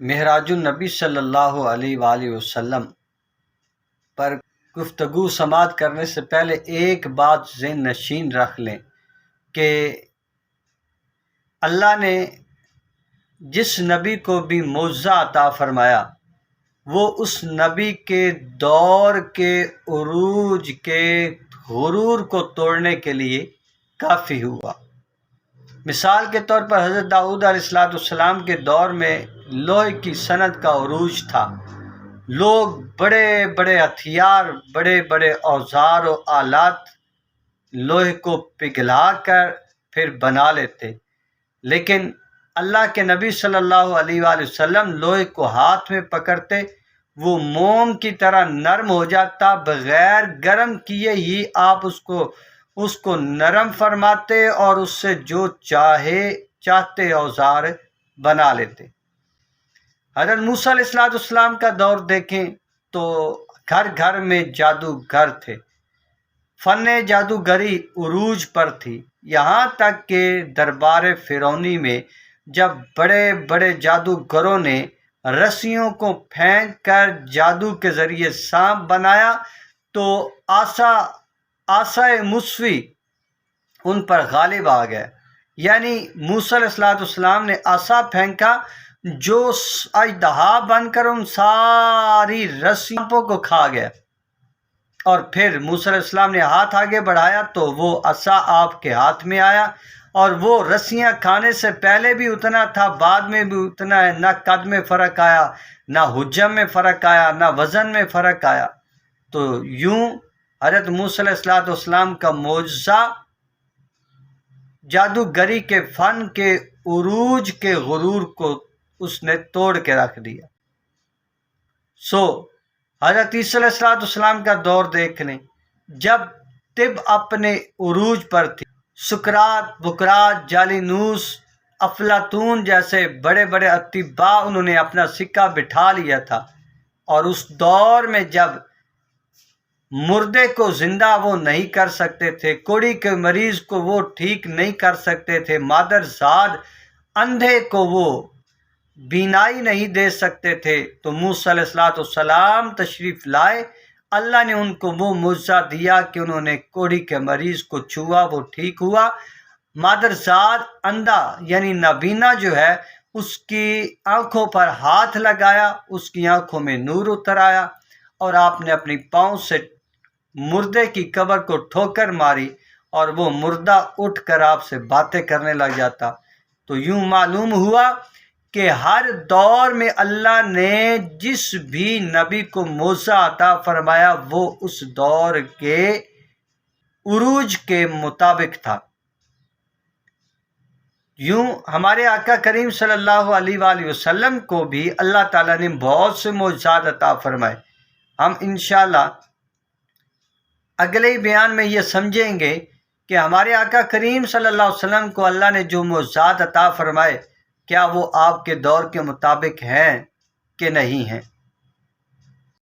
معراج النبی صلی اللہ علیہ وآلہ وسلم پر گفتگو سماعت کرنے سے پہلے ایک بات ذہن نشین رکھ لیں کہ اللہ نے جس نبی کو بھی معجزہ عطا فرمایا وہ اس نبی کے دور کے عروج کے غرور کو توڑنے کے لیے کافی ہوا۔ مثال کے طور پر حضرت داؤد علیہ السلام کے دور میں لوہے کی صنعت کا عروج تھا۔ لوگ بڑے بڑے ہتھیار، بڑے بڑے اوزار و آلات لوہے کو پگھلا کر پھر بنا لیتے، لیکن اللہ کے نبی صلی اللہ علیہ وآلہ وسلم لوہے کو ہاتھ میں پکڑتے، وہ موم کی طرح نرم ہو جاتا، بغیر گرم کیے ہی آپ اس کو نرم فرماتے اور اس سے جو چاہتے اوزار بنا لیتے۔ حضرت موسیٰ علیہ السلام کا دور دیکھیں تو گھر گھر میں جادوگر تھے، فن جادوگری عروج پر تھی، یہاں تک کہ دربار فرعونی میں جب بڑے بڑے جادوگروں نے رسیوں کو پھینک کر جادو کے ذریعے سانپ بنایا تو آسائے موسوی ان پر غالب آ گیا، یعنی موسیٰ علیہ السلام نے عصا پھینکا جو اژدہا بن کر ان ساری رسیوں کو کھا گیا، اور پھر موسیٰ علیہ السلام نے ہاتھ آگے بڑھایا تو وہ عصا آپ کے ہاتھ میں آیا، اور وہ رسیاں کھانے سے پہلے بھی اتنا تھا، بعد میں بھی اتنا ہے، نہ قد میں فرق آیا، نہ حجم میں فرق آیا، نہ وزن میں فرق آیا۔ تو یوں حضرت موسیٰ علیہ السلام کا معجزہ جادوگری کے فن کے عروج کے غرور کو اس نے توڑ کے رکھ دیا۔ حضرت عیسیٰ علیہ السلام کا دور دیکھ لیں، جب طب اپنے عروج پر تھی، سقراط، بقراط، جالینوس، افلاطون جیسے بڑے بڑے اطباء انہوں نے اپنا سکہ بٹھا لیا تھا، اور اس دور میں جب مردے کو زندہ وہ نہیں کر سکتے تھے، کوڑی کے مریض کو وہ ٹھیک نہیں کر سکتے تھے، مادرزاد اندھے کو وہ بینائی نہیں دے سکتے تھے، تو موسیٰ علیہ السلام تشریف لائے، اللہ نے ان کو وہ معجزہ دیا کہ انہوں نے کوڑی کے مریض کو چھوا، وہ ٹھیک ہوا۔ مادرزاد اندھا یعنی نابینا جو ہے، اس کی آنکھوں پر ہاتھ لگایا، اس کی آنکھوں میں نور اتر آیا، اور آپ نے اپنی پاؤں سے مردے کی قبر کو ٹھوکر ماری اور وہ مردہ اٹھ کر آپ سے باتیں کرنے لگ جاتا۔ تو یوں معلوم ہوا کہ ہر دور میں اللہ نے جس بھی نبی کو معجزہ عطا فرمایا وہ اس دور کے عروج کے مطابق تھا۔ یوں ہمارے آقا کریم صلی اللہ علیہ وآلہ وسلم کو بھی اللہ تعالیٰ نے بہت سے معجزات عطا فرمائے۔ ہم انشاءاللہ اگلے بیان میں یہ سمجھیں گے کہ ہمارے آقا کریم صلی اللہ علیہ وسلم کو اللہ نے جو معجزات عطا فرمائے کیا وہ آپ کے دور کے مطابق ہیں کہ نہیں ہیں۔